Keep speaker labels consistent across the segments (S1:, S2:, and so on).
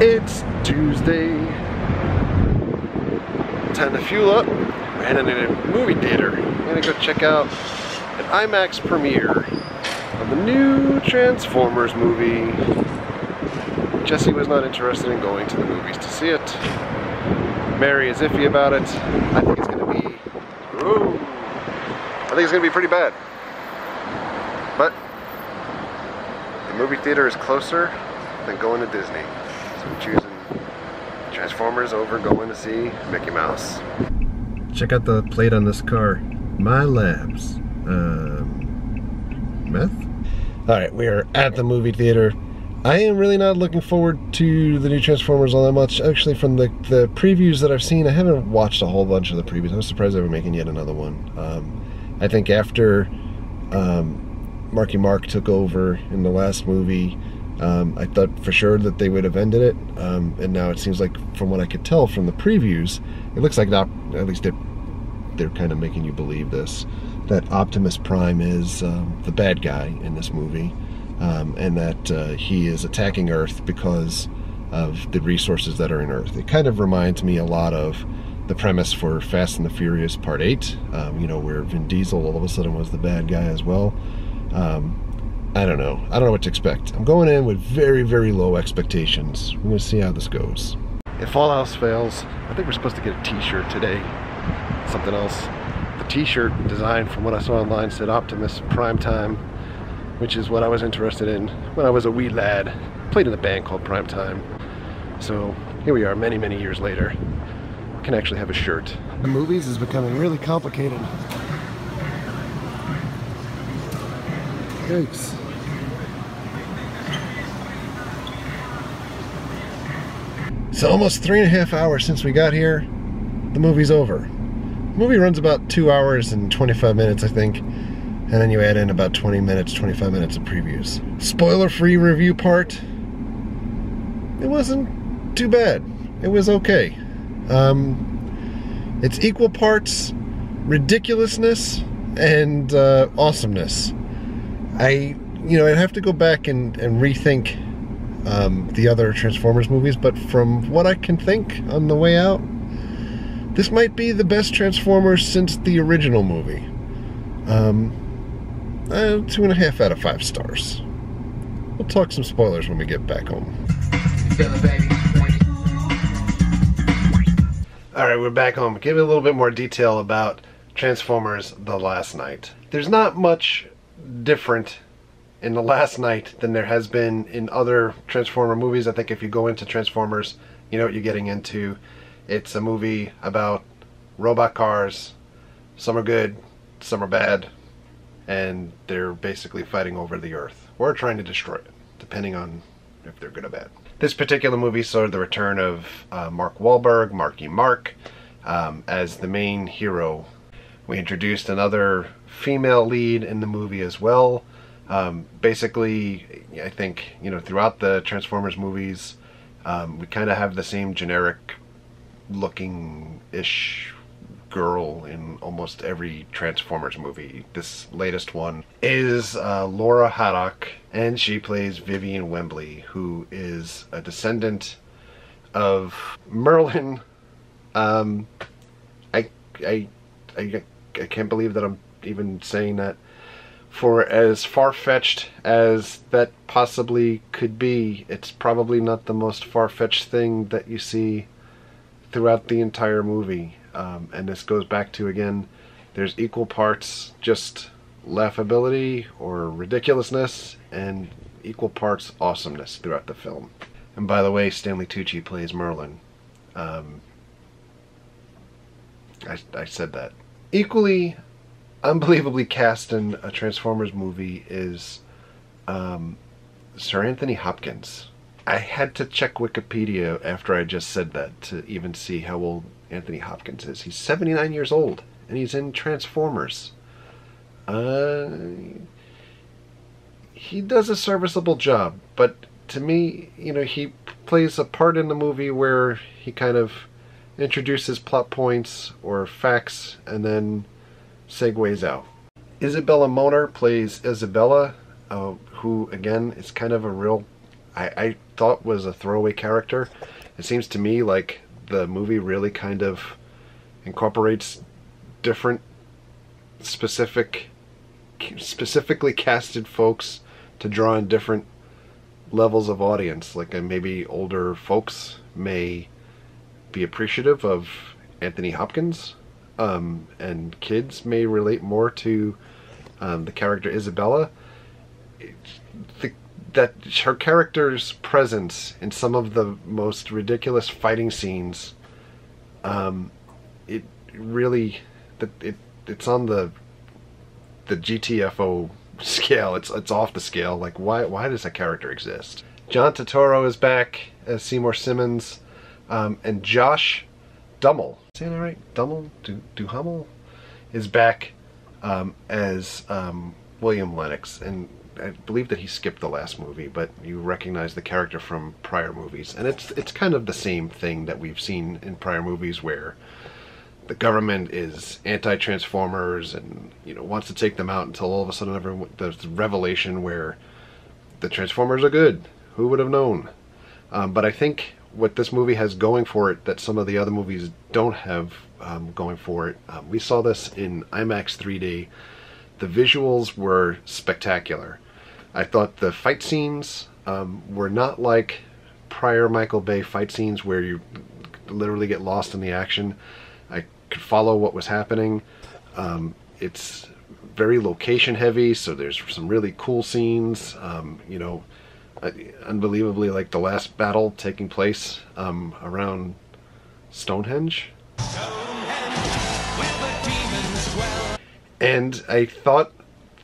S1: It's Tuesday. Time to fuel up. We're heading to a movie theater. We're gonna go check out an IMAX premiere of the new Transformers movie. Jesse was not interested in going to the movies to see it. Mary is iffy about it. I think it's gonna be... Ooh, I think it's gonna be pretty bad. But the movie theater is closer than going to Disney. So I'm choosing Transformers over going to see Mickey Mouse. Check out the plate on this car. My Labs. Meth? Alright, we are at the movie theater. I am really not looking forward to the new Transformers all that much. Actually, from the previews that I've seen, I haven't watched a whole bunch of the previews. I was surprised they were making yet another one. I think after Marky Mark took over in the last movie, I thought for sure that they would have ended it, and now it seems like, from what I could tell from the previews, it looks like at least they're kind of making you believe this, that Optimus Prime is the bad guy in this movie, and that he is attacking Earth because of the resources that are in Earth. It kind of reminds me a lot of the premise for Fast and the Furious Part 8, you know, where Vin Diesel all of a sudden was the bad guy as well. I don't know. I don't know what to expect. I'm going in with very, very low expectations. We're going to see how this goes. If all else fails, I think we're supposed to get a t-shirt today. Something else. The t-shirt design, from what I saw online, said Optimus Primetime, which is what I was interested in when I was a wee lad. Played in a band called Primetime. So here we are, many, many years later. We can actually have a shirt. The movies is becoming really complicated. Yikes. So almost 3.5 hours since we got here, the movie's over. The movie runs about 2 hours and 25 minutes, I think, and then you add in about 20 minutes, 25 minutes of previews. Spoiler-free review part, it wasn't too bad. It was okay. It's equal parts ridiculousness and awesomeness. I'd have to go back and rethink the other Transformers movies, but from what I can think on the way out, this might be the best Transformers since the original movie. 2.5 out of 5 stars. We'll talk some spoilers when we get back home. Alright, we're back home. Give you a little bit more detail about Transformers The Last Night. There's not much different in The Last Night than there has been in other Transformer movies. I think if you go into Transformers, you know what you're getting into. It's a movie about robot cars. Some are good, some are bad, and they're basically fighting over the Earth, or trying to destroy it, depending on if they're good or bad. This particular movie saw the return of Mark Wahlberg, Marky Mark, as the main hero. We introduced another female lead in the movie as well. Basically, I think, you know, throughout the Transformers movies, we kind of have the same generic looking-ish girl in almost every Transformers movie. This latest one is Laura Haddock, and she plays Vivian Wembley, who is a descendant of Merlin. I can't believe that I'm even saying that. For as far-fetched as that possibly could be, it's probably not the most far-fetched thing that you see throughout the entire movie. And this goes back to, again, there's equal parts just laughability or ridiculousness and equal parts awesomeness throughout the film. And by the way, Stanley Tucci plays Merlin. I said that. Equally unbelievably cast in a Transformers movie is Sir Anthony Hopkins. I had to check Wikipedia after I just said that to even see how old Anthony Hopkins is. He's 79 years old, and he's in Transformers. He does a serviceable job, but to me, you know, he plays a part in the movie where he kind of introduces plot points or facts and then segues out. Isabella Moner plays Isabella, who again is kind of a real I thought was a throwaway character. It seems to me like the movie really kind of incorporates different specifically casted folks to draw in different levels of audience. Like maybe older folks may be appreciative of Anthony Hopkins, and kids may relate more to the character Isabella. That her character's presence in some of the most ridiculous fighting scenes, it really, it's on the GTFO scale. It's off the scale. Like, why does that character exist? John Turturro is back as Seymour Simmons, and Josh Duhamel, saying that right? Duhamel is back as William Lennox, and I believe that he skipped the last movie, but you recognize the character from prior movies, and it's kind of the same thing that we've seen in prior movies, where the government is anti-Transformers and wants to take them out, until all of a sudden there's the revelation where the Transformers are good. Who would have known? But I think what this movie has going for it that some of the other movies don't have going for it. We saw this in IMAX 3D. The visuals were spectacular. I thought the fight scenes were not like prior Michael Bay fight scenes where you literally get lost in the action. I could follow what was happening. It's very location heavy, so there's some really cool scenes. Unbelievably, like the last battle taking place around Stonehenge. And I thought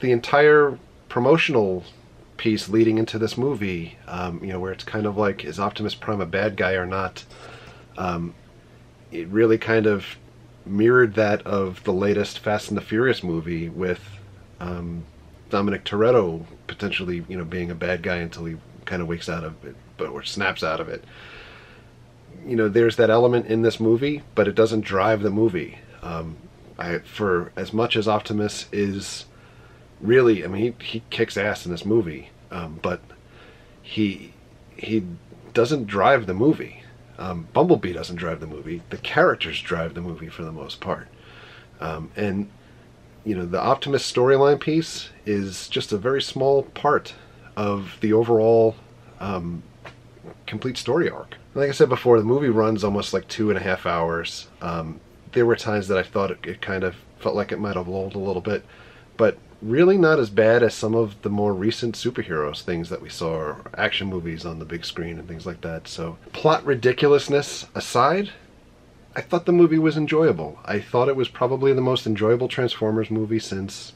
S1: the entire promotional piece leading into this movie, where it's kind of like, is Optimus Prime a bad guy or not? It really kind of mirrored that of the latest Fast and the Furious movie, with Dominic Toretto potentially, being a bad guy until he kind of wakes out of it, or snaps out of it. There's that element in this movie, but it doesn't drive the movie. For as much as Optimus is really, he kicks ass in this movie, but he doesn't drive the movie. Bumblebee doesn't drive the movie. The characters drive the movie for the most part. And the Optimus storyline piece is just a very small part of the overall complete story arc. Like I said before, the movie runs almost like 2.5 hours. There were times that I thought it kind of felt like it might have lulled a little bit, but really not as bad as some of the more recent superheroes things that we saw, or action movies on the big screen and things like that. So, plot ridiculousness aside, I thought the movie was enjoyable. I thought it was probably the most enjoyable Transformers movie since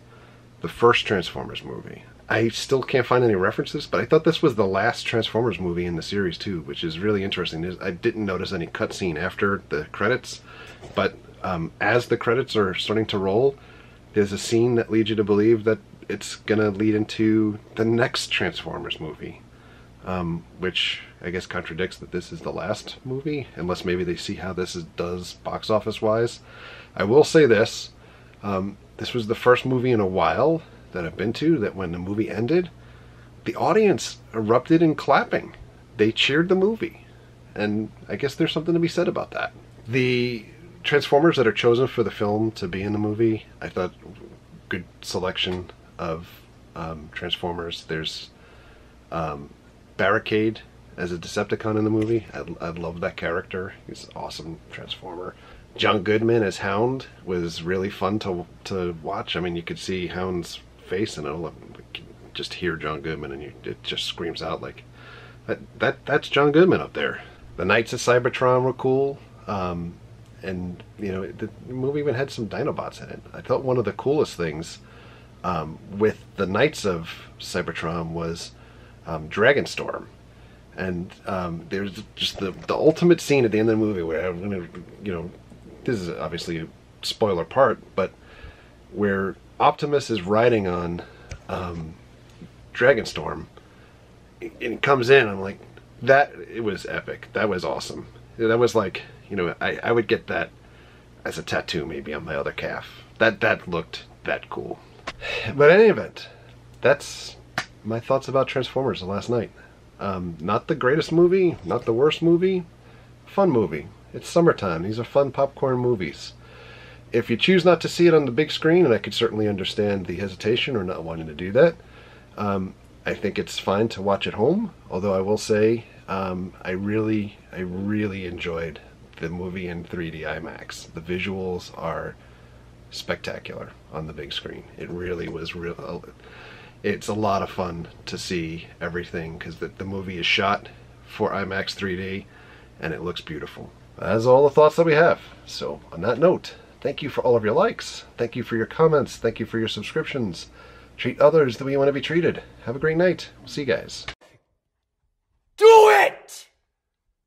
S1: the first Transformers movie. I still can't find any references, but I thought this was the last Transformers movie in the series too, which is really interesting. I didn't notice any cutscene after the credits, but as the credits are starting to roll, there's a scene that leads you to believe that it's going to lead into the next Transformers movie, which I guess contradicts that this is the last movie, unless maybe they see how this does box office wise. I will say this, this was the first movie in a while that I've been to that when the movie ended, the audience erupted in clapping. They cheered the movie, and I guess there's something to be said about that. The Transformers that are chosen for the film to be in the movie, I thought good selection of Transformers. There's Barricade as a Decepticon in the movie. I love that character. He's an awesome Transformer. John Goodman as Hound was really fun to watch. You could see Hound's face and you can just hear John Goodman, and it just screams out like that's John Goodman up there. The Knights of Cybertron were cool. And the movie even had some Dinobots in it. I thought one of the coolest things with the Knights of Cybertron was Dragonstorm, and there's just the ultimate scene at the end of the movie where this is obviously a spoiler part, but where Optimus is riding on Dragonstorm, and it comes in. I'm like, it was epic. That was awesome. That was like, I would get that as a tattoo maybe on my other calf. That looked that cool. But in any event, that's my thoughts about Transformers the last night. Not the greatest movie, not the worst movie, fun movie. It's summertime. These are fun popcorn movies. If you choose not to see it on the big screen, and I could certainly understand the hesitation or not wanting to do that, I think it's fine to watch at home. Although I will say, I really enjoyed the movie in 3D IMAX. The visuals are spectacular on the big screen. It really was real. It's a lot of fun to see everything because the movie is shot for IMAX 3D and it looks beautiful. That's all the thoughts that we have. So on that note, thank you for all of your likes. Thank you for your comments. Thank you for your subscriptions. Treat others the way you want to be treated. Have a great night. We'll see you guys.
S2: Do it!